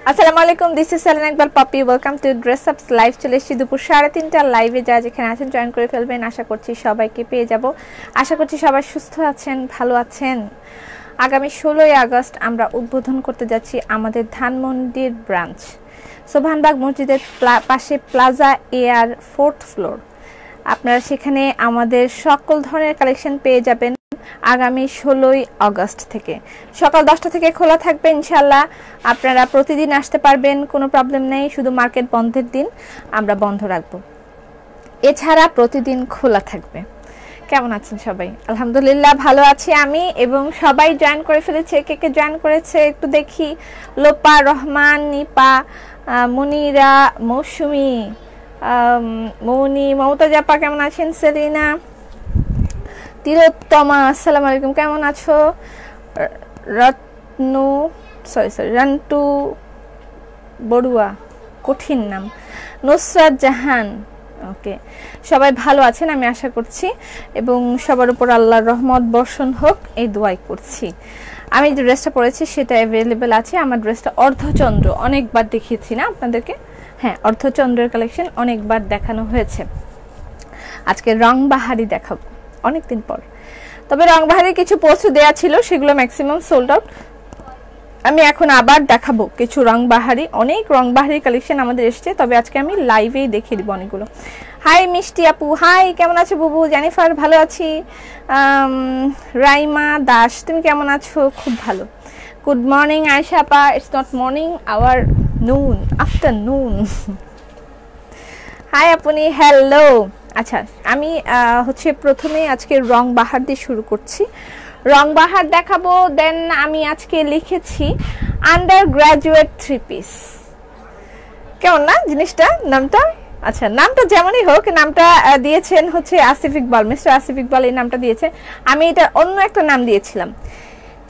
আসসালামু আলাইকুম, this is Selina Iqbal Popy. Welcome to dress ups live. চলে এসেছি দুপুর 3:30টার লাইভে। যা যেখানে আছেন জয়েন করে ফেলবেন। আশা করছি সবাইকে পেয়ে যাব। আশা করছি সবাই সুস্থ আছেন, ভালো আছেন। আগামী 16ই আগস্ট আমরা উদ্বোধন করতে যাচ্ছি আমাদের ধানমন্ডির ব্রাঞ্চ, সোভানবাগ মসজিদের পাশে প্লাজা এয়ার 4th ফ্লোর। আপনারা সেখানে আমাদের সকল ধরনের কালেকশন পেয়ে যাবেন আগামী 16ই আগস্ট থেকে। সকাল 10টা থেকে খোলা থাকবে ইনশাল্লাহ। আপনারা প্রতিদিন আসতে পারবেন, কোনো প্রবলেম নেই। শুধু মার্কেট বন্ধের দিন আমরা বন্ধ রাখবো, এছাড়া প্রতিদিন খোলা থাকবে। কেমন আছেন সবাই? আলহামদুলিল্লাহ ভালো আছি আমি, এবং সবাই জয়েন করে ফেলেছে। কে কে জয়েন করেছে একটু দেখি। লোপা, রহমান, নিপা, মুনিরা, মৌসুমি, মৌনি, মমতা জাপা কেমন আছেন? সেলিনা, তিলোত্তমা আসসালামু আলাইকুম, কেমন আছো? রান্টু বড়ুয়া, কঠিন নাম। নুসরাত জাহান, ওকে। সবাই ভালো আছেন আমি আশা করছি, এবং সবার উপর আল্লাহর রহমত বর্ষণ হোক এই দোয়াই করছি। আমি যে ড্রেসটা পরেছি সেটা অ্যাভেলেবেল আছে। আমার ড্রেসটা অর্ধচন্দ্র, অনেকবার দেখিয়েছি না আপনাদেরকে? হ্যাঁ, অর্ধচন্দ্রের কালেকশন অনেকবার দেখানো হয়েছে। আজকে রং বাহারি দেখাবো অনেকদিন পর। তবে রং বাহারি কিছু পোস্ট দেয়া ছিল, সেগুলো ম্যাক্সিমাম সোল্ড আউট। আমি এখন আবার দেখাবো কিছু রং বাহারি। অনেক রং বাহারি কালেকশন আমাদের এসছে, তবে আজকে আমি লাইভেই দেখিয়ে দিব অনেকগুলো। হাই মিষ্টি আপু, হাই, কেমন আছো? বুবু, জেনিফার, ভালো আছি। রাইমা দাস, তুমি কেমন আছো? খুব ভালো। গুড মর্নিং আয়েশা আপা। ইটস নট মর্নিং, আওয়ার নুন, আফটারনুন। হাই আপনি, হ্যালো। আচ্ছা, আমি হচ্ছে প্রথমে আজকে রং বাহার দিয়ে শুরু করছি। রং বাহার দেখাবো। দেন আমি আজকে লিখেছি আন্ডার গ্রাজুয়েট 3 পিস। কেমন না জিনিসটা? নামটা, আচ্ছা নামটা যেমনই হোক, নামটা দিয়েছেন হচ্ছে আসিফ ইকবাল, মিস্টার আসিফ ইকবাল এই নামটা দিয়েছে। আমি এটা অন্য একটা নাম দিয়েছিলাম,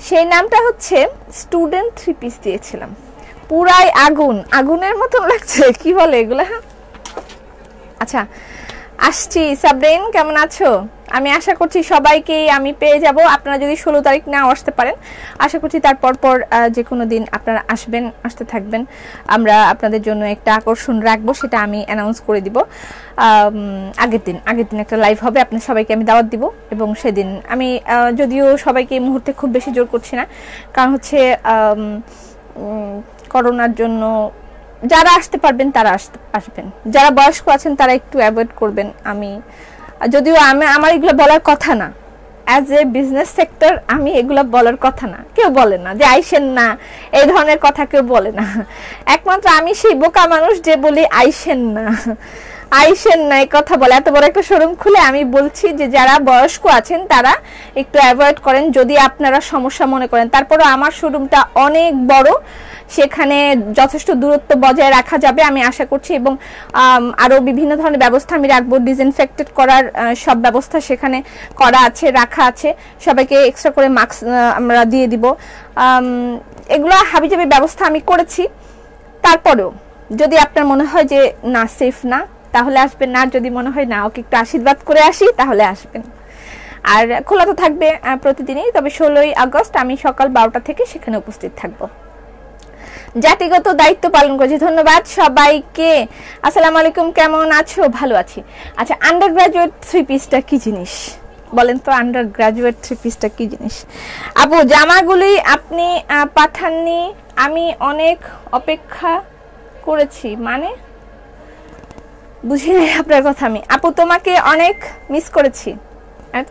সেই নামটা হচ্ছে স্টুডেন্ট 3 পিস দিয়েছিলাম। পুরাই আগুন, আগুনের মতন লাগছে, কি বলে এগুলা? আচ্ছা আসছি। সাবরিন, কেমন আছো? আমি আশা করছি সবাইকে আমি পেয়ে যাব। আপনারা যদি 16 তারিখ নাও আসতে পারেন, আশা করছি তারপর পর যে কোনো দিন আপনারা আসবেন, আসতে থাকবেন। আমরা আপনাদের জন্য একটা আকর্ষণ রাখবো, সেটা আমি অ্যানাউন্স করে দিব। আগের দিন একটা লাইভ হবে, আপনার সবাইকে আমি দাওয়াত দিব। এবং সেদিন আমি যদিও সবাইকে এই মুহূর্তে খুব বেশি জোর করছি না, কারণ হচ্ছে করোনার জন্য যারা আসতে পারবেন তারা আসবেন, যারা বয়স্ক আছেন তারা একটু অ্যাভয়েড করবেন। আমি যদিও আমার এগুলো বলার কথা না, অ্যাজ এ বিজনেস সেক্টর আমি এগুলো বলার কথা না। কেউ বলে না যে আইসেন না, এই ধরনের কথা কেউ বলে না। একমাত্র আমি সেই বোকা মানুষ যে বলি আইসেন না, আইসেন না এই কথা বলে। এত বড় একটা শোরুম খুলে আমি বলছি যে যারা বয়স্ক আছেন তারা একটু অ্যাভয়েড করেন, যদি আপনারা সমস্যা মনে করেন। তারপরও আমার শোরুমটা অনেক বড়, সেখানে যথেষ্ট দূরত্ব বজায় রাখা যাবে আমি আশা করছি, এবং আরও বিভিন্ন ধরনের ব্যবস্থা আমি রাখবো। ডিসইনফেক্টেড করার সব ব্যবস্থা সেখানে করা আছে, রাখা আছে। সবাইকে এক্সট্রা করে মাস্ক আমরা দিয়ে দিব। এগুলো হাবিজাবি ব্যবস্থা আমি করেছি। তারপরেও যদি আপনার মনে হয় যে না, সেফ না, তাহলে আসবেন না। যদি মনে হয় না, ওকে একটু আশীর্বাদ করে আসি, তাহলে আসবেন। আর খোলা তো থাকবে প্রতিদিনই, তবে 16ই আগস্ট আমি সকাল 12টা থেকে সেখানে উপস্থিত থাকবো। জাতিগত দায়িত্ব পালন করছি। ধন্যবাদ সবাইকে। আসসালামু আলাইকুম, কেমন আছো? ভালো আছি। আচ্ছা, আন্ডার গ্রাজুয়েট 3 পিসটা কি জিনিস বলেন তো? আন্ডার গ্রাজুয়েট 3 পিসটা কি জিনিস? আপু, জামাগুলি আপনি পাঠাননি, আমি অনেক অপেক্ষা করেছি। মানে বুঝি নাই আপনার কথা আমি। আপু, তোমাকে অনেক মিস করেছি।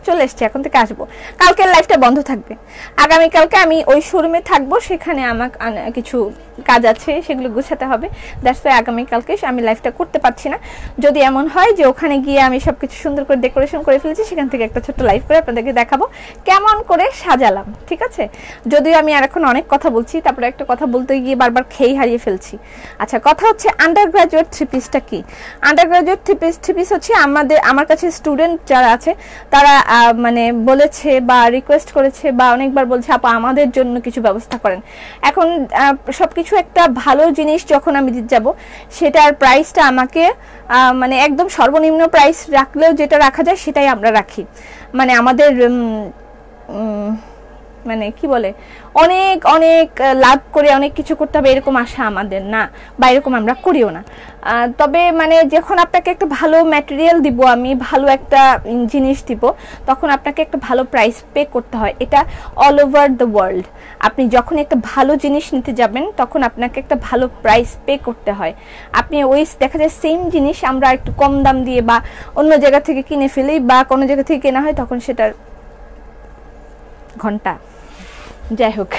চলে এসছি, এখন থেকে আসবো। কালকের লাইফটা বন্ধ থাকবে। আগামীকালকে আমি ওই শোরুমে থাকবো, সেখানে আমার কিছু কাজ আছে, সেগুলো গুছাতে হবে। দ্যাটস ওয়াই আগামীকালকে আমি লাইফটা করতে পারছি না। যদি এমন হয় যে ওখানে গিয়ে আমি সবকিছু সুন্দর করে ডেকোরেশন করে ফেলেছি, সেখান থেকে একটা ছোট্ট লাইভ করে আপনাদেরকে দেখাবো কেমন করে সাজালাম, ঠিক আছে? যদিও আমি আর এখন অনেক কথা বলছি, তারপরে একটা কথা বলতে গিয়ে বারবার খেই হারিয়ে ফেলছি। আচ্ছা, কথা হচ্ছে আন্ডার গ্রাজুয়েট 3 পিসটা কি? আন্ডার গ্রাজুয়েট 3 পিস হচ্ছে আমার কাছে স্টুডেন্ট যারা আছে তারা মানে বলেছে বা রিকোয়েস্ট করেছে বা অনেকবার বলছে আপা আমাদের জন্য কিছু ব্যবস্থা করেন। এখন সবকিছু একটা ভালো জিনিস যখন আমি দিতে যাব, সেটার প্রাইসটা আমাকে মানে একদম সর্বনিম্ন প্রাইস রাখলেও যেটা রাখা যায় সেটাই আমরা রাখি। মানে আমাদের মানে কি বলে অনেক অনেক লাভ করে অনেক কিছু করতে হবে এরকম আশা আমাদের না, বা এরকম আমরা করিও না। তবে মানে যখন আপনাকে একটা ভালো ম্যাটেরিয়াল দিব, আমি ভালো একটা জিনিস দিব, তখন আপনাকে একটা ভালো প্রাইস পে করতে হয়। এটা অল ওভার দ্য ওয়ার্ল্ড। আপনি যখন একটা ভালো জিনিস নিতে যাবেন তখন আপনাকে একটা ভালো প্রাইস পে করতে হয়। আপনি ওই দেখা যায় সেম জিনিস আমরা একটু কম দাম দিয়ে বা অন্য জায়গা থেকে কিনে ফেলি বা কোনো জায়গা থেকে কেনা হয়, তখন সেটার ঘন্টা। যাই হোক,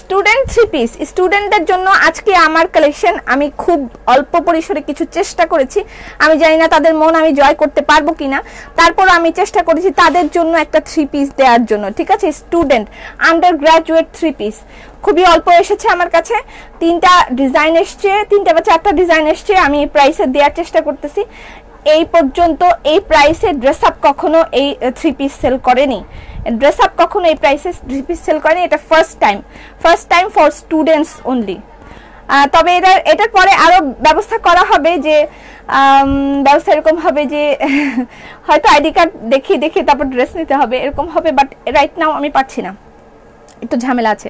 স্টুডেন্ট থ্রি পিস, স্টুডেন্টদের জন্য আজকে আমার কালেকশন আমি খুব অল্প পরিসরে কিছু চেষ্টা করেছি। আমি জানি না তাদের মন আমি জয় করতে পারবো কিনা, তারপর আমি চেষ্টা করেছি তাদের জন্য একটা থ্রি পিস দেওয়ার জন্য। ঠিক আছে, student under graduate three piece খুবই অল্প এসেছে আমার কাছে, 3টা ডিজাইন এসছে, 3টা বা 4টা ডিজাইন এসছে। আমি প্রাইসে দেওয়ার চেষ্টা করতেছি। এই পর্যন্ত এই প্রাইসে ড্রেস আপ কখনো এই থ্রি পিস সেল করেনি, ড্রেস আপ কখনো এই প্রাইসে থ্রি পিস সেল করেনি। এটা first time for students only. তবে এটার পরে আরো ব্যবস্থা করা হবে, যে ব্যবস্থা এরকম হবে যে হয়তো আইডি কার্ড দেখিয়ে তারপর ড্রেস নিতে হবে, এরকম হবে। বাট রাইট নাও আমি পারছি না, একটু ঝামেলা আছে।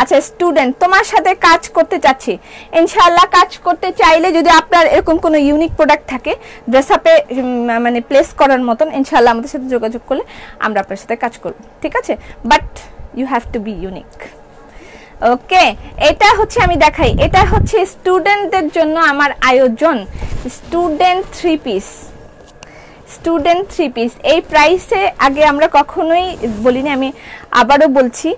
আচ্ছা, স্টুডেন্ট তোমার সাথে কাজ করতে চাচ্ছি, ইনশাআল্লাহ কাজ করতে চাইলে যদি আপনার এরকম কোনো ইউনিক প্রোডাক্ট থাকে ড্রেস আপে মানে প্লেস করার মতন, ইনশাআল্লাহ আমাদের সাথে যোগাযোগ করলে আমরা আপনার সাথে কাজ করব। ঠিক আছে, but you have to be unique. Okay, এটা হচ্ছে আমি দেখাই, এটা হচ্ছে স্টুডেন্টদের জন্য আমার আয়োজন, student three piece. Student three piece এই প্রাইসে আগে আমরা কখনোই বলিনি, আমি আবারও বলছি।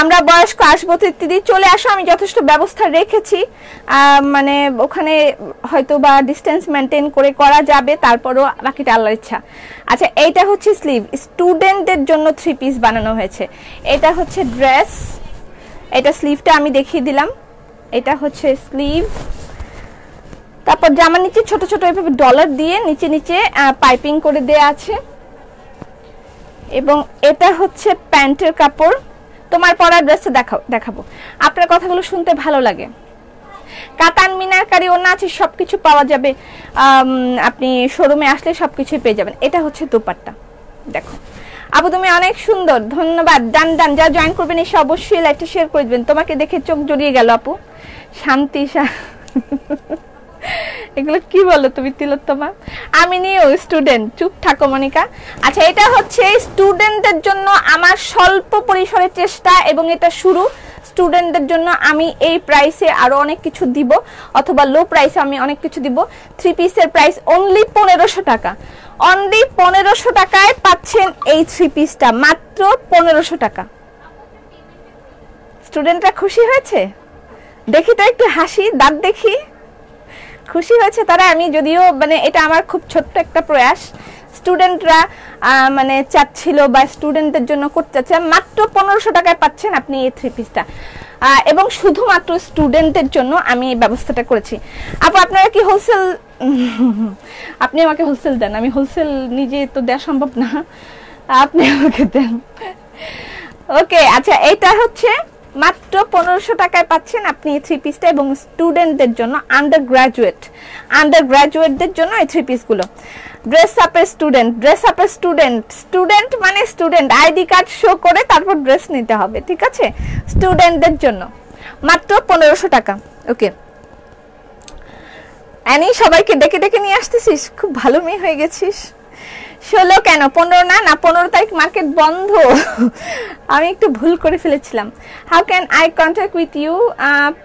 আমরা বয়স্ক আসবো দিদি চলে আসো, আমি যথেষ্ট ব্যবস্থা রেখেছি, মানে ওখানে হয়তো বা ডিস্টেন্স মেনটেন করে করা যাবে, তারপরও বাকিটা আল্লাহর ইচ্ছা। আচ্ছা, এইটা হচ্ছে স্লিভ, স্টুডেন্টদের জন্য থ্রি পিস বানানো হয়েছে। এটা হচ্ছে ড্রেস, এটা স্লিভটা আমি দেখিয়ে দিলাম, এটা হচ্ছে স্লিভ। তারপর জামার নিচে ছোট ছোট এভাবে ডলার দিয়ে নিচে নিচে পাইপিং করে দেয়া আছে, এবং এটা হচ্ছে প্যান্টের কাপড়। তোমার পরা ড্রেসটা দেখাবো, আপনার কথাগুলো শুনতে ভালো লাগে। কাতান মিনারকারি ওড়না আছে, সবকিছু পাওয়া যাবে, আপনি শোরুমে আসলে সবকিছুই পেয়ে যাবেন। এটা হচ্ছে দোপাট্টা, দেখো আপু তুমি অনেক সুন্দর, ধন্যবাদ। ডান যা জয়েন করবেন এসে অবশ্যই লাইকটা শেয়ার করে দিবেন। তোমাকে দেখে চোখ জড়িয়ে গেল আপু, শান্তি এগুলো কি বলো তুমি তিলোত্তমা? আমি নিও স্টুডেন্ট, চুপ থাকো মনিকা। আচ্ছা, এটা হচ্ছে স্টুডেন্টদের জন্য আমার স্বল্প পরিসরে চেষ্টা, এবং এটা শুরু। স্টুডেন্টদের জন্য আমি এই প্রাইসে আরো অনেক কিছু দিব, অথবা লো প্রাইসে আমি অনেক কিছু দিব। থ্রি পিসের প্রাইস অনলি 1500 টাকা, অনলি 1500 টাকায় পাচ্ছেন এই থ্রি পিসটা, মাত্র 1500 টাকা। স্টুডেন্টরা খুশি হয়েছে? দেখি তো একটু হাসি, দাঁত দেখি, খুশি হয়েছে তারা। আমি যদিও মানে এটা আমার খুব ছোট্ট একটা প্রয়াস, স্টুডেন্টরা মানে চাচ্ছিল বা স্টুডেন্টদের জন্য করতে চাচ্ছে, মাত্র 1500 টাকায় পাচ্ছেন আপনি এই থ্রি পিসটা, এবং শুধুমাত্র স্টুডেন্টদের জন্য আমি এই ব্যবস্থাটা করেছি। আপু আপনারা কি হোলসেল, আপনি আমাকে হোলসেল দেন, আমি হোলসেল নিজে তো দেওয়া সম্ভব না, আপনি আমাকে দেন। ওকে, আচ্ছা, এটা হচ্ছে মাত্র 1500 টাকায় পাচ্ছেন আপনি এই থ্রি পিসটা, এবং স্টুডেন্টদের জন্য আন্ডার গ্রাজুয়েটদের জন্য এই থ্রি পিসগুলো। ড্রেস আপের স্টুডেন্ট মানে স্টুডেন্ট, আইডি কার্ড শো করে তারপর ড্রেস নিতে হবে। ঠিক আছে, স্টুডেন্টদের জন্য মাত্র 1500 টাকা। ওকে, অ্যানি সবাইকে ডেকে নিয়ে আসতেছিস, খুব ভালো মেয়ে হয়ে গেছিস। 16 কেন 15 না? 15 তারিখ মার্কেট বন্ধ, আমি একটু ভুল করে ফেলেছিলাম। How can I contact with you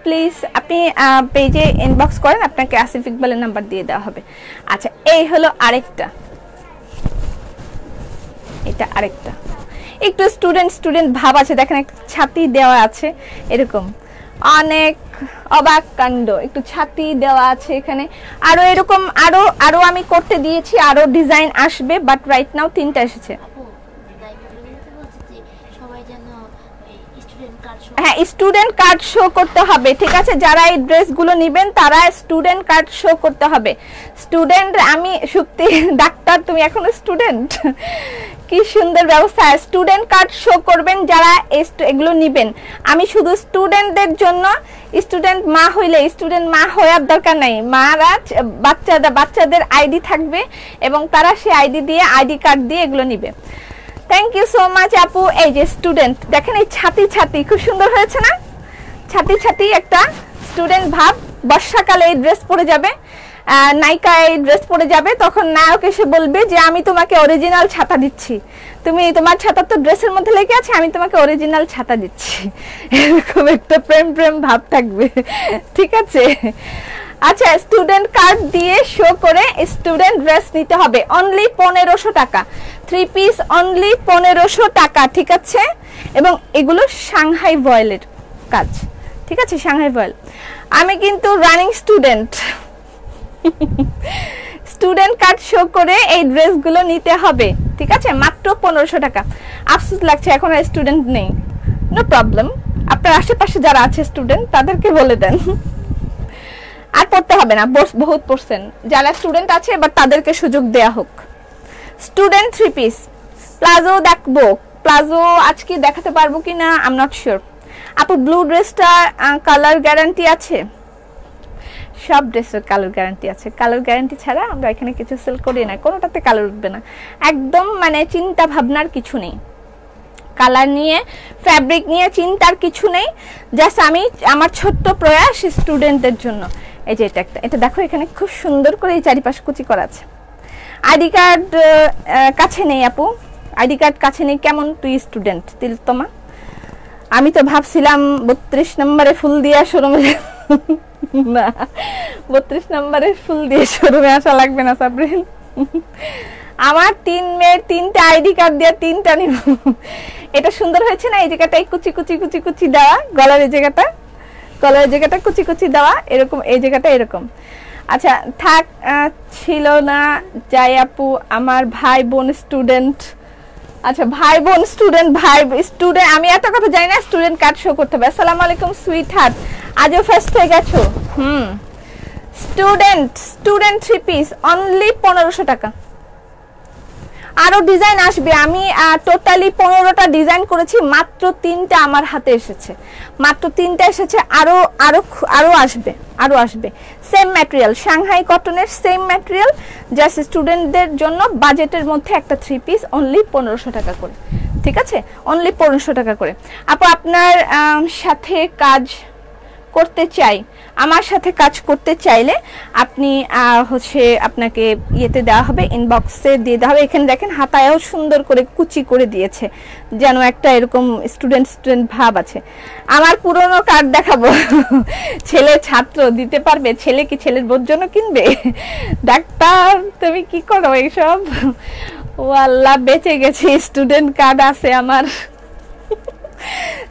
please? আপনি পেজে ইনবক্স করেন, আপনাকে আসিফ ইকবালের নাম্বার দিয়ে দেওয়া হবে। আচ্ছা, এই হলো আরেকটা, এটা আরেকটা একটু স্টুডেন্ট ভাব আছে, দেখেন একটা ছাতি দেওয়া আছে, এরকম অনেক অবাক কাণ্ড, একটু ছাতি দেওয়া আছে এখানে, আরো এরকম আরো আমি করতে দিয়েছি, আরো ডিজাইন আসবে, বাট রাইট নাও 3টা এসেছে। হ্যাঁ, স্টুডেন্ট কার্ড শো করতে হবে। ঠিক আছে, যারা এই ড্রেসগুলো নেবেন তারা স্টুডেন্ট কার্ড শো করতে হবে। স্টুডেন্ট, আমি সত্যি ডাক্তার, তুমি এখনো স্টুডেন্ট, কি সুন্দর ব্যবস্থা। স্টুডেন্ট কার্ড শো করবেন যারা এগুলো নেবেন। আমি শুধু স্টুডেন্টদের জন্য, স্টুডেন্ট মা হইলে, স্টুডেন্ট মা হওয়ার দরকার নাই, মারা বাচ্চাদের আইডি থাকবে, এবং তারা সেই আইডি কার্ড দিয়ে এগুলো নিবে। থ্যাংক ইউ সো মাচ আপু। এই যে স্টুডেন্ট দেখেন, এই ছাতি ছাতি খুব সুন্দর হয়েছে না? ছাতি ছাতি একটা স্টুডেন্ট ভাব। বর্ষাকালে এই ড্রেস পরে যাবে, নায়িকা এই ড্রেস পরে যাবে, তখন নায়ক এসে বলবে যে আমি তোমাকে অরিজিনাল ছাতা দিচ্ছি, তুমি তোমার ছাতা তো ড্রেসের মধ্যে লেগে আছে, আমি তোমাকে অরিজিনাল ছাতা দিচ্ছি। এরকম একটা প্রেম প্রেম ভাব থাকবে, ঠিক আছে? আচ্ছা, স্টুডেন্ট কার্ড দিয়ে শো করে স্টুডেন্ট ড্রেস নিতে হবে, অনলি 1500 টাকা। 3 পিস অনলি 1500 টাকা, ঠিক আছে? এবং এগুলো সাংহাই ভয়েলের কাজ, ঠিক আছে? সাংহাই ভয়েল। আমি কিন্তু running student. Student card show করে এই ড্রেসগুলো নিতে হবে, ঠিক আছে? মাত্র 1500 টাকা। আফসোস লাগছে এখন আর স্টুডেন্ট নেই, নো প্রবলেম, আপনার আশেপাশে যারা আছে স্টুডেন্ট তাদেরকে বলে দেন, আর পড়তে হবে না, বহুত পড়ছেন। যারা স্টুডেন্ট আছে এবার তাদেরকে সুযোগ দেয়া হোক। স্টুডেন্ট 3 পিস প্লাজো দেখবো, প্লাজো আজকে দেখাতে পারবো কিনা আই এম নট শিওর। আপু ব্লু ড্রেসটা কালার গ্যারান্টি আছে? সব ড্রেসের কালার গ্যারান্টি আছে, কালার গ্যারান্টি ছাড়া আমরা এখানে কিছু সেল করি না, কোনোটাতে কালার উঠবে না, একদম মানে চিন্তা ভাবনার কিছু নেই, কালার নিয়ে ফ্যাব্রিক নিয়ে চিন্তার কিছু নেই। জাস্ট আমি আমার ছোট্ট প্রয়াস স্টুডেন্টদের জন্য। এই যে এটা একটা, এটা দেখো এখানে খুব সুন্দর করে এই চারিপাশে কুচি করা আছে। আইডি কার্ড কাছে নেই আপু, আইডি কার্ড কাছে নেই। কেমন তুই স্টুডেন্ট তিলোত্তমা? আমি তো ভাবছিলাম 32 নম্বরে ফুল দিয়ে শোরুমে, না 32 নম্বরে ফুল দিয়ে শোরুমে আসা লাগবে না সাবরিন। আমার 3 মেয়ের 3টা আইডি কার্ড দিয়ে 3টা নিব। এটা সুন্দর হয়েছে না? এই জায়গাটা কুচি কুচি কুচি কুচি দেওয়া, গলার এই জায়গাটা, গলার জায়গাটা কুচি কুচি দেওয়া, এরকম এই জায়গাটা এরকম। আচ্ছা থাক, ছিল না যাই আপু, আমার ভাই বোন স্টুডেন্ট। আচ্ছা ভাই বোন স্টুডেন্ট, ভাই স্টুডেন্ট, আমি এত কথা জানি না, স্টুডেন্ট কার্ড শো করতে হবে। আসসালামু আলাইকুম সুইট হার্ট, আজও ফার্স্ট হয়ে গেছো। স্টুডেন্ট 3 পিস অনলি 1500 টাকা। আরো ডিজাইন আসবে, আমি টোটালি 15টা ডিজাইন করেছি, মাত্র 3টা আমার হাতে এসেছে, মাত্র 3টা এসেছে, আরো আরো আরো আসবে, আরো আসবে। সেম ম্যাটেরিয়াল, সাংহাই কটনের সেম ম্যাটেরিয়াল, জাস্ট স্টুডেন্টদের জন্য বাজেটের মধ্যে একটা 3 পিস অনলি 1500 টাকা করে, ঠিক আছে? অনলি 1500 টাকা করে। আপু আপনার সাথে কাজ করতে চাই, আমার সাথে কাজ করতে চাইলে আপনি হচ্ছে আপনাকে ইয়েতে দেওয়া হবে, ইনবক্সে দিয়ে দেওয়া হবে। এখানে দেখেন হাতায়ও সুন্দর করে কুচি করে দিয়েছে, যেন একটা এরকম স্টুডেন্ট ভাব আছে। আমার পুরনো কার্ড দেখাবো? ছেলে ছাত্র দিতে পারবে? ছেলে কি ছেলের বোর জন্য কিনবে? ডাক্তার তুমি কি করো এইসব? ও আল্লাহ, বেঁচে গেছি, স্টুডেন্ট কার্ড আছে আমার।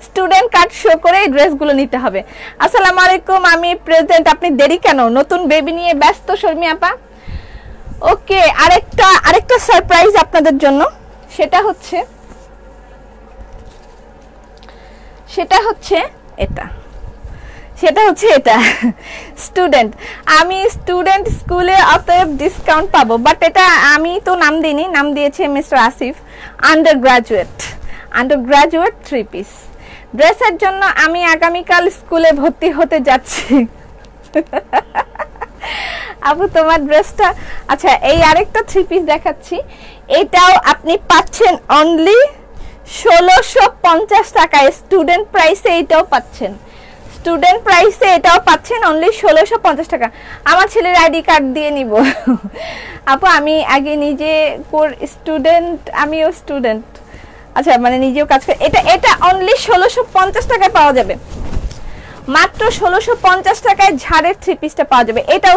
স্টুডেন্ট কার্ড শো করে এই ড্রেসগুলো নিতে হবে। আসসালামু আলাইকুম, আমি প্রেজেন্ট, আপনি দেরি কেন? নতুন বেবি নিয়ে ব্যস্ত শর্মি আপা। ওকে, আরেকটা সারপ্রাইজ আপনাদের জন্য, সেটা হচ্ছে এটা স্টুডেন্ট, আমি স্টুডেন্ট স্কুলে অতএব ডিসকাউন্ট পাবো, বাট এটা আমি তো নাম দিইনি, নাম দিয়েছে mister Asif. Under graduate 3 piece ড্রেসের জন্য আমি আগামীকাল স্কুলে ভর্তি হতে যাচ্ছি। আপু তোমার ড্রেসটা, আচ্ছা এই আরেকটা 3 পিস দেখাচ্ছি, এটাও আপনি পাচ্ছেন অনলি 1650 টাকায়। স্টুডেন্ট প্রাইসে এটাও পাচ্ছেন, অনলি 1650 টাকা। আমার ছেলের আইডি কার্ড দিয়ে নিব। আপু আমি আগে নিজে স্টুডেন্ট, আমিও স্টুডেন্ট, আচ্ছা মানে নিজেও কাজ করে। এটা অনলি 1650 টাকায় পাওয়া যাবে, মাত্র 1650 টাকায় ঝাড়ের 3 পিসটা পাওয়া যাবে। এটাও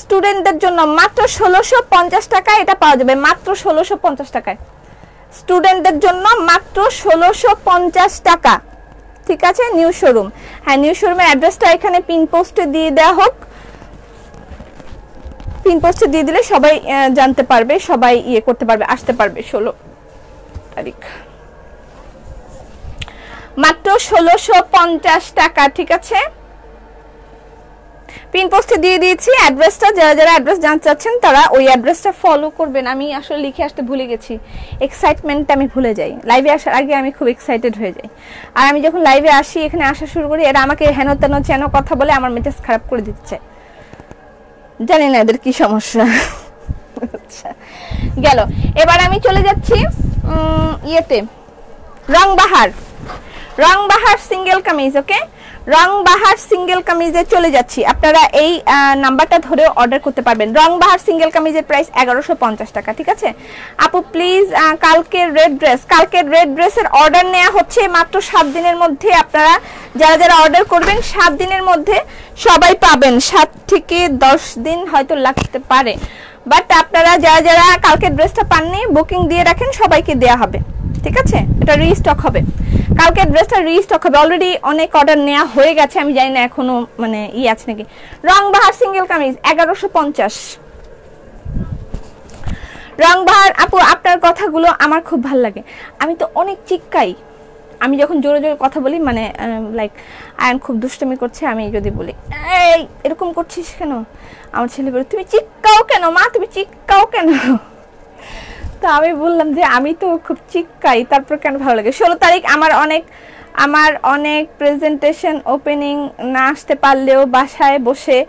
স্টুডেন্টদের জন্য মাত্র 1650 টাকায় এটা পাওয়া যাবে, মাত্র 1650 টাকায় স্টুডেন্টদের জন্য, মাত্র 1650 টাকা, ঠিক আছে? নিউ শোরুম, হ্যাঁ নিউ শোরুমের অ্যাড্রেসটা এখানে পিন পোস্টে দিয়ে দেওয়া হোক, পিন পোস্টে দিয়ে দিলে সবাই জানতে পারবে, সবাই ইয়ে করতে পারবে, আসতে পারবে। 16 তারিখ মাত্র 1650 টাকা, ঠিক আছে? পিন পোস্টে দিয়ে দিয়েছি অ্যাড্রেসটা, যারা অ্যাড্রেস জানতে চাচ্ছেন তারা ওই অ্যাড্রেসটা ফলো করবেন। আমি আসলে লিখে আসতে ভুলে গেছি, এক্সাইটমেন্টটা আমি ভুলে যাই, লাইভে আসার আগে আমি খুব এক্সাইটেড হয়ে যাই, আর আমি যখন লাইভে আসি, এখানে আসা শুরু করি, এরা আমাকে হেন তেন চেন কথা বলে আমার মেজাজ খারাপ করে দিতে চায়, জানি না এদের কি সমস্যা। আচ্ছা গেল। এবার আমি চলে যাচ্ছি ইয়েতে, রংবাহার। রংবাহার সিঙ্গেল কামিজ। ওকে, রংবাহার সিঙ্গেল কামিজে চলে যাচ্ছি। আপনারা এই নাম্বারটা ধরেও অর্ডার করতে পারবেন। রংবাহার সিঙ্গেল কামিজের প্রাইস 1150 টাকা। ঠিক আছে আপু, প্লিজ কালকের রেড ড্রেস, কালকের রেড ড্রেসের অর্ডার নেওয়া হচ্ছে মাত্র 7 দিনের মধ্যে। আপনারা যারা যারা অর্ডার করবেন 7 দিনের মধ্যে সবাই পাবেন। 7 থেকে 10 দিন হয়তো লাগতে পারে, বাট আপনারা যারা যারা কালকের ড্রেসটা পাননি বুকিং দিয়ে রাখেন, সবাইকে দেয়া হবে। ঠিক আছে, এটা রিস্টক হবে, কালকের ড্রেসটা রিস্টক হবে। অলরেডি অনেক অর্ডার নেওয়া হয়ে গেছে, আমি জানি না এখনো মানে আছে নাকি। রংবাহার সিঙ্গেল কামিজ 1150। রংবাহার আপু, আপনার কথাগুলো আমার খুব ভালো লাগে। আমি তো অনেক চিক্কাই, আমি যখন জোরে জোরে কথা বলি, মানে লাইক আয়ন খুব দুষ্টমি করছে, আমি যদি বলি এই এরকম করছিস কেন, আমার ছেলে বলে তুমি চিক্কাও কেন মা, তুমি চিক্কাও কেন। তো আমি বললাম যে আমি তো খুব চিক্কাই, তারপর কেন ভালো লাগে। 16 তারিখ আমার অনেক প্রেজেন্টেশন, ওপেনিং না আসতে পারলেও বাসায় বসে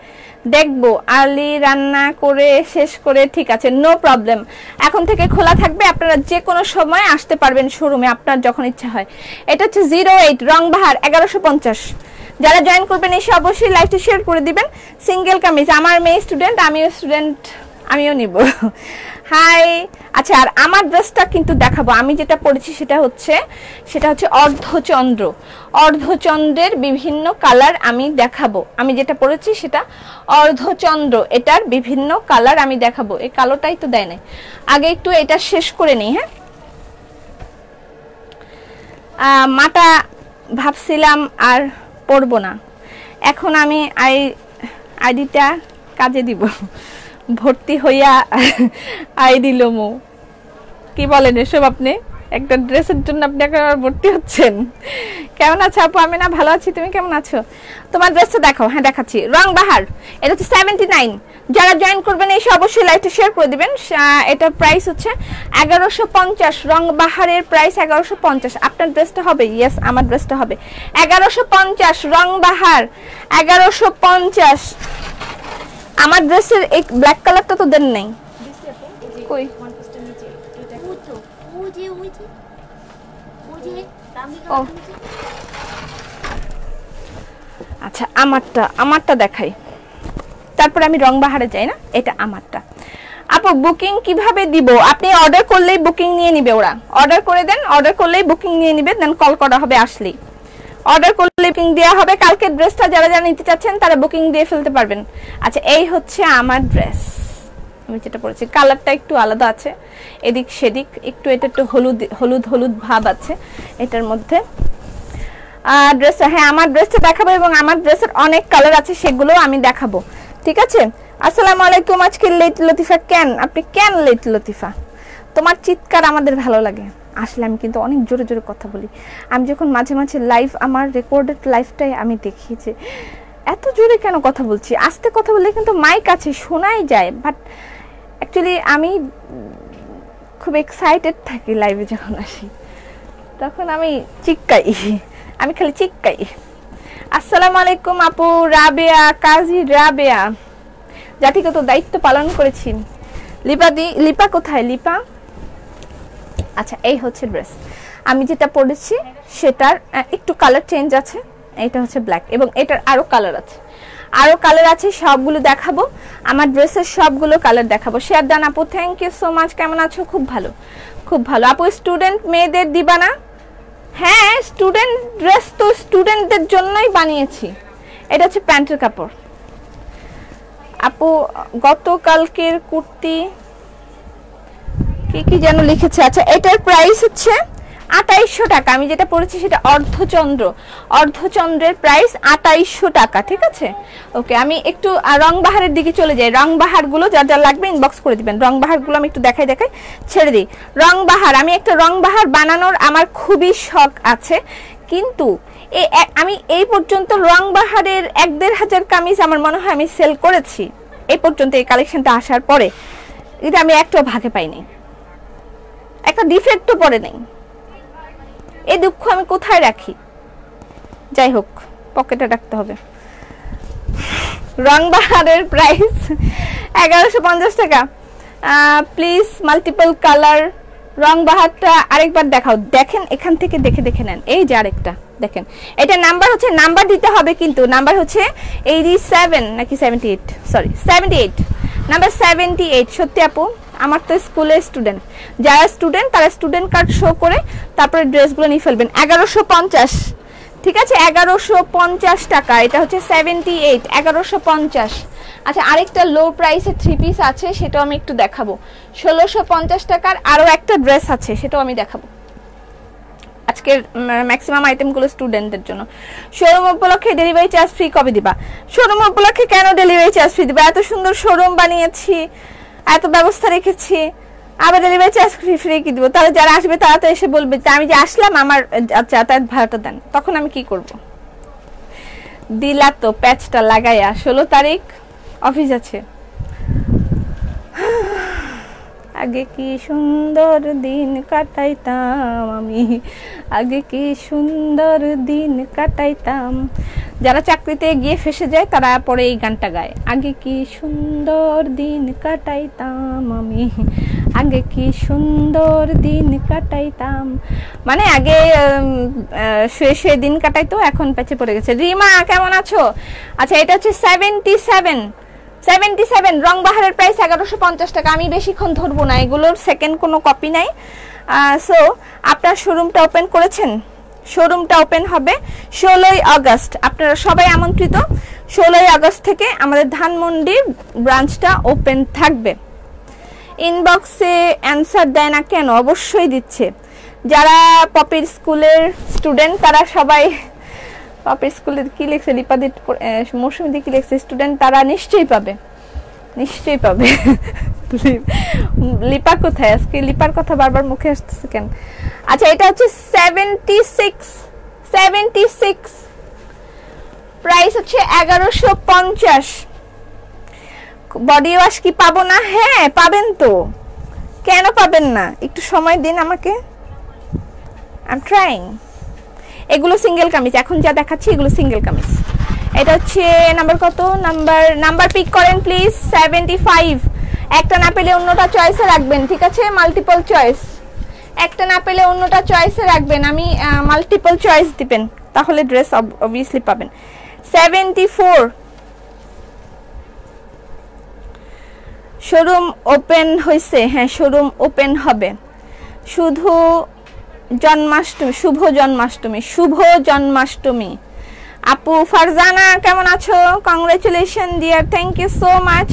দেখবো, আর্লি রান্না করে শেষ করে। ঠিক আছে, নো প্রবলেম, এখন থেকে খোলা থাকবে, আপনারা যে কোনো সময় আসতে পারবেন শোরুমে, আপনার যখন ইচ্ছা হয়। এটা হচ্ছে 08 রংবাহার 1150। যারা জয়েন করবেন এসে অবশ্যই লাইভটা শেয়ার করে দিবেন। সিঙ্গেল কামিজ, আমার মেয়ে স্টুডেন্ট, আমিও স্টুডেন্ট, আমিও নিব। হাই। আচ্ছা, আর আমার ড্রেসটা কিন্তু দেখাবো, আমি যেটা পরেছি সেটা হচ্ছে অর্ধচন্দ্র। অর্ধচন্দ্রের বিভিন্ন কালার আমি দেখাবো। আমি যেটা পরেছি সেটা অর্ধচন্দ্র, এটার বিভিন্ন কালার আমি দেখাবো। এই কালোটাই তো দেয় নাই, আগে একটু এটা শেষ করে নিই। হ্যাঁ, মাটা ভাবছিলাম আর পরবো না, এখন আমি আইডিটা কাজে দিব, ভর্তি হইয়া আইডি লোমো। কি বলেন এসব আপনি? একটা ড্রেসের জন্য আপনি এখন ভর্তি হচ্ছেন? কেমন আছো আপু? আমি না ভালো আছি, তুমি কেমন আছো? তোমার ড্রেসটা দেখাও। হ্যাঁ দেখাচ্ছি, রংবাহার, এটা হচ্ছে 79। যারা জয়েন করবেন এসে অবশ্যই লাইভটা শেয়ার করে দিবেন। এটার প্রাইস হচ্ছে 1150। রংবাহারের প্রাইস 1150। আপনার ড্রেসটা হবে? ইয়েস, আমার ড্রেসটা হবে 1150। রংবাহার 1150। আমার ড্রেসের এই ব্ল্যাক কালারটা তো দেন নাই কই? আচ্ছা, আমারটা দেখাই, তারপরে আমি রংবাহারে যাই না। এটা আমারটা। আপু বুকিং কিভাবে দিব? আপনি অর্ডার করলেই বুকিং নিয়ে নিবে ওরা। অর্ডার করে দেন, অর্ডার করলেই বুকিং নিয়ে নিবে, দেন কল করা হবে আসলেই। অর্ডার করলে বুকিং দেওয়া হবে। কালকের ড্রেসটা যারা যারা নিতে চাচ্ছেন তারা বুকিং দিয়ে ফেলতে পারবেন। আচ্ছা, এই হচ্ছে আমার ড্রেস, আমি যেটা পরেছি। কালারটা একটু আলাদা আছে, এদিক সেদিক একটু, এটা একটু হলুদ হলুদ হলুদ ভাব আছে এটার মধ্যে। ড্রেসটা, হ্যাঁ আমার ড্রেসটা দেখাবো, এবং আমার ড্রেসের অনেক কালার আছে, সেগুলো আমি দেখাবো। ঠিক আছে, আসসালামু আলাইকুম। আজকে লেট লতিফা কেন? আপনি কেন লেট লতিফা? তোমার চিৎকার আমাদের ভালো লাগে। আসলে আমি কিন্তু অনেক জোরে জোরে কথা বলি। আমি যখন মাঝে মাঝে লাইভ, আমার রেকর্ডেড লাইভটাই আমি দেখি যে এত জোরে কেন কথা বলছি। আস্তে কথা বললে কিন্তু মাইক আছে, শোনাই যায়, বাট অ্যাকচুয়ালি আমি খুব এক্সাইটেড থাকি লাইভে যখন আসি, তখন আমি চিৎকাই, আমি খালি চিৎকাই। আসসালামু আলাইকুম আপু। রাবেয়া, কাজী রাবেয়া, জাতিগত দায়িত্ব পালন করেছি। লিপা কোথায়? লিপা, আচ্ছা এই হচ্ছে ড্রেস। আমি যেটা পরেছি সেটার একটু কালার চেঞ্জ আছে, এটা হচ্ছে ব্ল্যাক, এবং এটার আরো কালার আছে, সবগুলো দেখাবো। আমার ড্রেসের সবগুলো কালার দেখাবো। শেয়ার দান আপু, থ্যাংক ইউ সো মাচ। কেমন আছো? খুব ভালো, খুব ভালো। আপু স্টুডেন্ট মেয়েদের দিবা না? হ্যাঁ, স্টুডেন্ট ড্রেস তো স্টুডেন্টদের জন্যই বানিয়েছি। এটা হচ্ছে প্যান্টের কাপড়। আপু গতকালকের কুর্তি কি যেন লিখেছে। আচ্ছা, এটার প্রাইস হচ্ছে 2800 টাকা। আমি যেটা পড়েছি সেটা অর্ধচন্দ্রের প্রাইস 2800 টাকা। ঠিক আছে, ওকে। আমি একটু রংবাহারের দিকে চলে যাই। রংবাহারগুলো যার যার লাগবে ইনবক্স করে দিবেন। রংবাহারগুলো আমি একটু দেখাই ছেড়ে দিই। রংবাহার, আমি একটা রংবাহার বানানোর আমার খুবই শখ আছে, কিন্তু আমি এই পর্যন্ত রংবাহারের 1-1.5 হাজার কামিজ আমার মনে হয় আমি সেল করেছি এই পর্যন্ত। এই কালেকশনটা আসার পরে এটা আমি একটাও ভাগে পাইনি, একটা ডিফেক্টও পড়ে নেই। এই দুঃখ আমি কোথায় রাখি? যাই হোক, পকেটে রাখতে হবে। রংবাহারের প্রাইস 1150 টাকা। Please multiple colour. রং বাহারটা আরেকবার দেখাও। দেখেন এখান থেকে দেখে দেখে নেন। এই যে আরেকটা দেখেন, এটা নাম্বার হচ্ছে, নাম্বার দিতে হবে কিন্তু নাম্বার হচ্ছে 87 নাকি 78, সরি 78, নাম্বার 78। সত্যি আপু, আমার তো স্কুলের স্টুডেন্ট, যারা স্টুডেন্ট তারা স্টুডেন্ট কার্ড শো করে তারপরে ড্রেসগুলো নিয়ে ফেলবেন। 1150, ঠিক আছে, 1150 টাকা। এটা হচ্ছে 78, 1150। আচ্ছা, আরেকটা লো প্রাইসে 3 পিস আছে, সেটাও আমি একটু দেখাবো। 1650 টাকার আরো একটা ড্রেস আছে, সেটাও আমি দেখাবো। আজকের ম্যাক্সিমাম আইটেমগুলো স্টুডেন্টদের জন্য। শোরুম উপলক্ষে ডেলিভারি চার্জ ফ্রি কবে দিবা? শোরুম উপলক্ষে কেন ডেলিভারি চার্জ ফ্রি দিবা? এত সুন্দর শোরুম বানিয়েছি, এত ব্যবস্থা রেখেছি, আবার ডেলিভারি চার্জ ফ্রি কি দিব? তাহলে যারা আসবে তারা তো এসে বলবে আমি যে আসলাম, আমার যাতায়াত ভাড়াটা দেন। তখন আমি কি করব? দিলা তো প্যাচটা লাগাইয়া। 16 তারিখ অফিস আছে। আগে কি সুন্দর দিন কাটাইতাম আমি, আগে কি সুন্দর দিন কাটাইতাম। যারা চাকরিতে গিয়ে ফেসে যায় তারা পরে এই গানটা গায়, আগে কি সুন্দর দিন কাটাইতাম আমি, আগে কি সুন্দর দিন কাটাইতাম। মানে আগে শুয়ে শুয়ে দিন কাটাইতো, এখন পেছে পড়ে গেছে। রিমা কেমন আছো? আচ্ছা, এটা হচ্ছে 77 রং বাহারের প্রাইস 1150 টাকা। আমি বেশিক্ষণ ধরবো না, এগুলোর সেকেন্ড কোনো কপি নাই। সো আপনার শোরুমটা ওপেন করেছেন, শোরুমটা ওপেন হবে 16ই আগস্ট। আপনারা সবাই আমন্ত্রিত। 16ই আগস্ট থেকে আমাদের ধানমন্ডির ব্রাঞ্চটা ওপেন থাকবে। ইনবক্সে অ্যান্সার দেয় না কেন? অবশ্যই দিচ্ছে। যারা পপির স্কুলের স্টুডেন্ট তারা সবাই, পপির স্কুলে কি লিখছে লিপাদি মৌসুমীদি কি লিখছে স্টুডেন্ট, তারা নিশ্চয়ই পাবে, নিশ্চয়ই পাবে। লিপা কোথায়? আজকে লিপার কথা বারবার মুখে আসতেছে কেন? আচ্ছা, এটা হচ্ছে 76 প্রাইস হচ্ছে 1150। বডি ওয়াশ কি পাবো না? হ্যাঁ পাবেন তো, কেন পাবেন না? একটু সময় দিন আমাকে, আই এম ট্রাইং। এগুলো সিঙ্গেল কামিজ, এখন যা দেখাচ্ছি এগুলো সিঙ্গেল কামিজ। এটা হচ্ছে নাম্বার কত? নাম্বার পিক করেন প্লিজ। 75। একটা না পেলে অন্যটা চয়েসে রাখবেন, ঠিক আছে? মাল্টিপল চয়েস, একটা না পেলে অন্যটা চয়েসে রাখবেন। আমি মাল্টিপল চয়েস দিবেন, তাহলে ড্রেস অবভিয়াসলি পাবেন। 74। শোরুম ওপেন হয়েছে? হ্যাঁ, শোরুম ওপেন হবে। শুধু জন্মাষ্টমী, শুভ জন্মাষ্টমী, শুভ জন্মাষ্টমী। আপু ফারজানা কেমন আছো? Congratulation dear, thank you so much.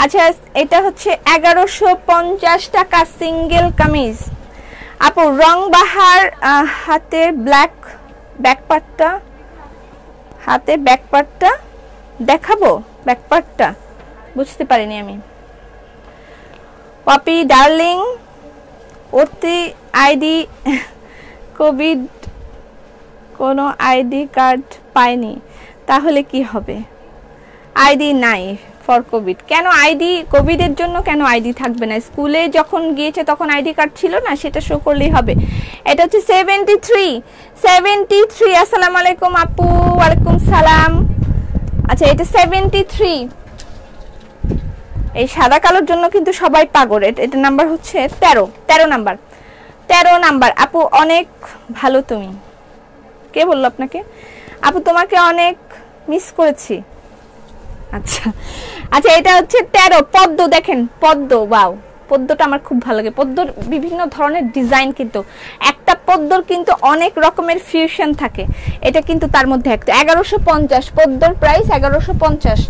আচ্ছা, এটা হচ্ছে 1150 টাকা সিঙ্গেল কামিজ। আপু রং বাহার, হাতের ব্ল্যাক ব্যাকপার্টটা, হাতের ব্যাকপার্টটা দেখাবো? ব্যাকপার্টটা বুঝতে পারিনি আমি। পপি ডার্লিং, অতি আইডি কোভিড, কোনো আইডি কার্ড পাইনি, তাহলে কি হবে? আইডি নাই ফর কোভিড। কেন আইডি? কোভিডের জন্য কেন আইডি থাকবে না? স্কুলে যখন গিয়েছে তখন আইডি কার্ড ছিল না, সেটা শো করলেই হবে। এটা হচ্ছে 73। আসসালামু আলাইকুম আপু। ওয়ালাইকুম সালাম। আচ্ছা, এটা 73। এই সাদা কালোর জন্য কিন্তু সবাই পাগল। এটা নাম্বার হচ্ছে 13 নাম্বার। আপু অনেক ভালো তুমি। কে বললো আপনাকে? আপু তোমাকে অনেক মিস করেছি। আচ্ছা, এটা হচ্ছে 13। পদ্ম দেখেন, পদ্ম, ওয়াও, পদ্মটা আমার খুব ভালো লাগে। পদ্মর বিভিন্ন ধরনের ডিজাইন, কিন্তু একটা পদ্মর কিন্তু অনেক রকমের ফিউশন থাকে। এটা কিন্তু তার মধ্যে একটা। 1150 পদ্মর প্রাইস 1150।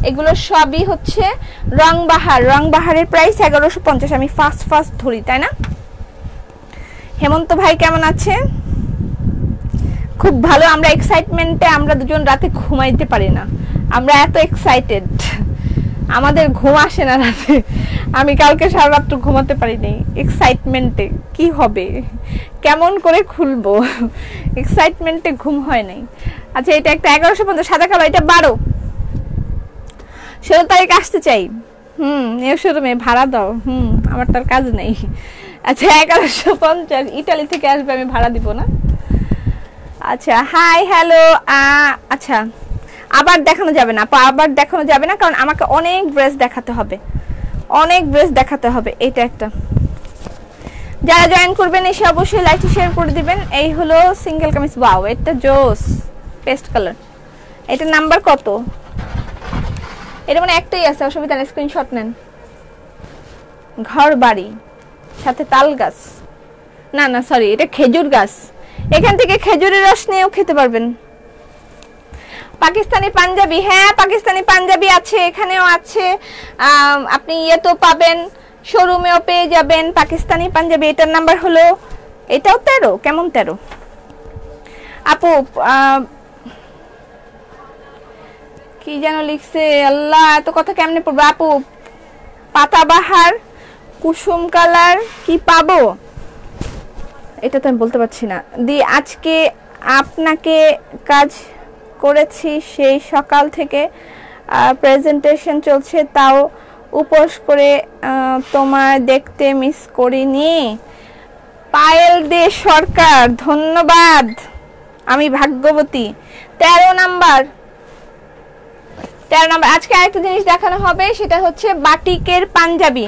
এগুলো সবই হচ্ছে রং বাহারের প্রাইস 1150। আমি ফার্স্ট ধরি, তাই না? হেমন্ত ভাই কেমন আছে? খুব ভালো। আমরা এক্সাইটমেন্টে আমরা দুজন রাতে ঘুমাইতে পারি না, আমরা এত এক্সাইটেড, আমাদের ঘুম আসে না রাতে। আমি কালকে সারা রাত ঘুমাতে পারিনি এক্সাইটমেন্টে। কি হবে, কেমন করে খুলবো, এক্সাইটমেন্টে ঘুম হয় নাই। আচ্ছা, এটা একটা 1150 সাদা কালো। এটা 12। 16 তারিখ আসতে চাই। নিউ শোরুমে ভাড়া দাও। আমার তার কাজ নেই। আচ্ছা, 1150 ইটালি থেকে আসবে, আমি ভাড়া দিব না। আচ্ছা, হাই হ্যালো। আচ্ছা, আবার দেখানো যাবে না, কারণ আমাকে অনেক ড্রেস দেখাতে হবে। অনেক ড্রেস দেখাতে হবে। এটা একটা, যারা জয়েন করবেন এসে অবশ্যই লাইকটি শেয়ার করে দিবেন। এই হলো সিঙ্গেল কামিজ। ওয়াও, এটা জোস পেস্ট কালার। এটা নাম্বার কত? এটা মানে একটাই আছে, অসুবিধা নেই, স্ক্রিনশট নেন। ঘর বাড়ি সাথে তাল গাছ, না না সরি, এটা খেজুর গাছ। এখান থেকে খেজুরের রস নিয়েও খেতে পারবেন। পাকিস্তানি পাঞ্জাবি, হ্যাঁ পাকিস্তানি পাঞ্জাবি আছে, এখানেও আছে। আপনি ইয়েতেও পাবেন, শোরুমেও পেয়ে যাবেন পাকিস্তানি পাঞ্জাবি। এটার নাম্বার হলো, এটাও 13। কেমন 13 আপু? কি যেন লিখছে, আল্লাহ এত কথা কেমনে পড়বে আপু? পাতাবাহার কুসুম কালার কি পাবো? এটা তো আমি বলতে পারছি না দি। আজকে আপনাকে কাজ করেছি, সেই সকাল থেকে প্রেজেন্টেশন চলছে, তাও উপোস করে তোমার দেখতে মিস করিনি। পায়েল দে সরকার, ধন্যবাদ, আমি ভাগ্যবতী। 13 নাম্বার। আজকে আরেকটা জিনিস দেখানো হবে, সেটা হচ্ছে বাটিকের পাঞ্জাবি।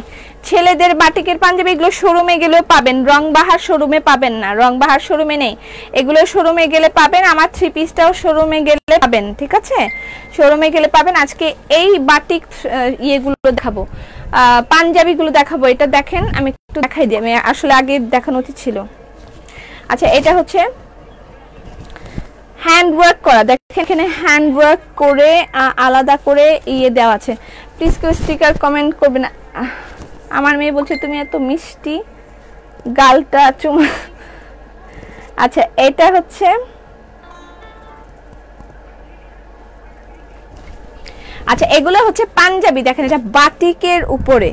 ছেলেদের বাটিকের পাঞ্জাবি, এগুলো শোরুমে গেলেও পাবেন, রংবাহার শোরুমে পাবেন না, রংবাহার শোরুমে নেই, এগুলো শোরুমে গেলে পাবেন। আমার 3 পিসটাও শোরুমে গেলে পাবেন, ঠিক আছে, শোরুমে গেলে পাবেন। আজকে এই বাটিক ইয়েগুলো দেখাবো, পাঞ্জাবিগুলো দেখাবো। এটা দেখেন, আমি একটু দেখাই দিই, আমি আসলে আগে দেখানো উচিত ছিল। আচ্ছা, এটা হচ্ছে হ্যান্ড ওয়ার্ক করা, দেখেন এখানে হ্যান্ড ওয়ার্ক করে আলাদা করে ইয়ে দেওয়া আছে। প্লিজ কেউ স্টিকার কমেন্ট করবে না। আমার মেয়ে বলছে তুমি এত মিষ্টি, গালটা চুমা। আচ্ছা, এটা হচ্ছে, আচ্ছা এগুলো হচ্ছে পাঞ্জাবি। দেখেন এটা বাটিকের উপরে,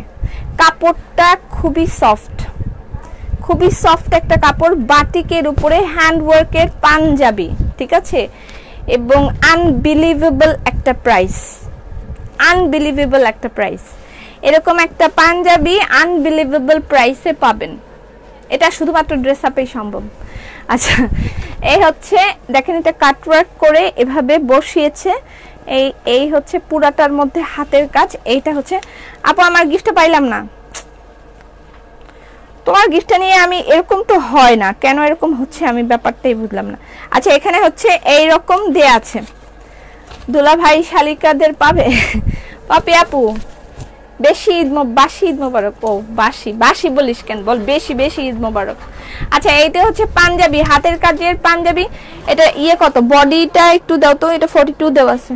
কাপড়টা খুবই সফট, খুবই সফট একটা কাপড়, বাটিকের উপরে হ্যান্ড ওয়ার্কের পাঞ্জাবি, ঠিক আছে, এবং আনবিলিভেবল একটা প্রাইস, আনবিলিভেবল একটা প্রাইস। এরকম একটা পাঞ্জাবি আনবিলিভেবল প্রাইসে পাবেন, এটা শুধুমাত্র ড্রেস আপেই সম্ভব। আচ্ছা, এই হচ্ছে দেখেন, এটা কাটওয়ার্ক করে এভাবে বসিয়েছে, এই হচ্ছে পুরাটার মধ্যে হাতের কাজ। এইটা হচ্ছে, আপু আমার গিফটটা পাইলাম না, তোমার গিফটটা নিয়ে আমি, এরকম তো হয় না, কেন এরকম হচ্ছে আমি ব্যাপারটাই বুঝলাম না। আচ্ছা, এখানে হচ্ছে এই রকম দেয়া আছে, দুলা ভাই শালিকাদের পাবে। পাপি আপু, বেশি ঈদ বাসি ঈদ মোবারক। ও বাসি, বাসি বলিস কেন, বল বেশি বেশি ঈদ মোবারক। আচ্ছা, এইটা হচ্ছে পাঞ্জাবি, হাতের কাজের পাঞ্জাবি। এটা ইয়ে কত, বডিটা একটু দাও তো, এটা 42 দেওয়া আছে।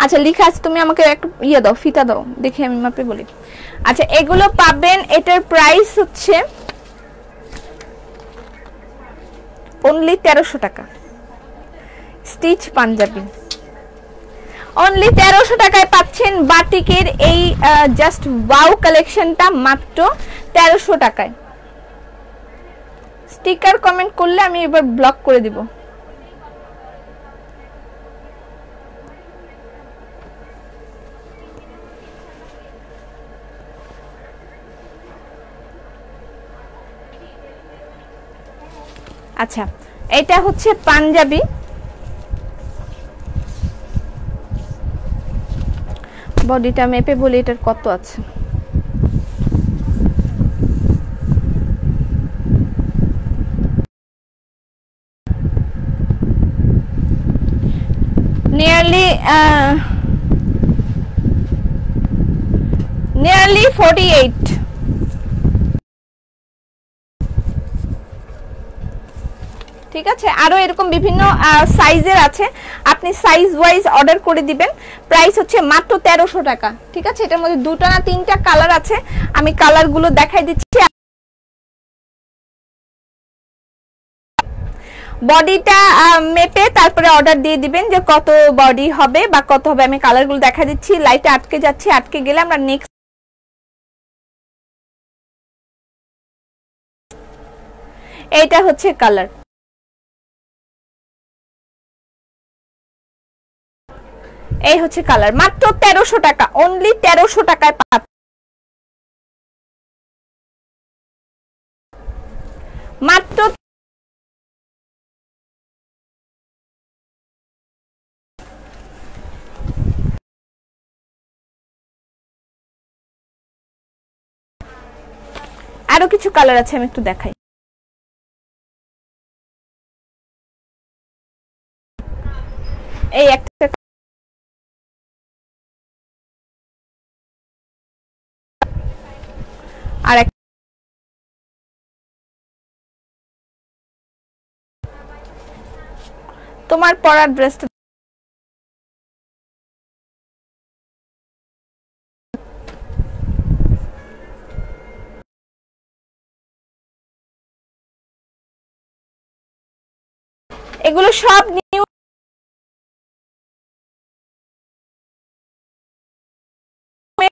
আচ্ছা লিখা আছে, তুমি আমাকে একটু ইয়ে দাও, ফিতা দাও, দেখে আমি মাপে বলি। আচ্ছা, এগুলো পাবেন, এটার প্রাইস হচ্ছে অনলি 1300 টাকা। স্টিচ পাঞ্জাবি অনলি 1300 টাকায় পাচ্ছেন বাটিকের এই জাস্ট ওয়াও কালেকশনটা, মাত্র 1300 টাকায়। স্টিকার কমেন্ট করলে আমি এবার ব্লক করে দিব। আচ্ছা, এটা হচ্ছে পাঞ্জাবি, বডিটা মেপে বলি এটার কত আছে। নিয়ারলি 48। ঠিক আছে, আরো এরকম বিভিন্ন সাইজের আছে, আপনি সাইজ ওয়াইজ অর্ডার করে দিবেন। প্রাইস হচ্ছে মাত্র 1300 টাকা। ঠিক আছে, এটার মধ্যে 2টা না 3টা কালার আছে, আমি কালারগুলো দেখাই দিচ্ছি। বডিটা মেপে তারপরে অর্ডার দিয়ে দিবেন যে কত বডি হবে বা কত হবে। আমি কালারগুলো দেখা দিচ্ছি, লাইটে আটকে যাচ্ছে, আটকে গেলে আমরা নেক্সট, এইটা হচ্ছে কালার, এই হচ্ছে কালার, মাত্র 1300 টাকা, অনলি 1300 টাকায় মাত্র আরো কিছু কালার আছে, আমি একটু দেখাই। এই একটা, আর তোমার পরার ড্রেসটা এগুলো সব নিউ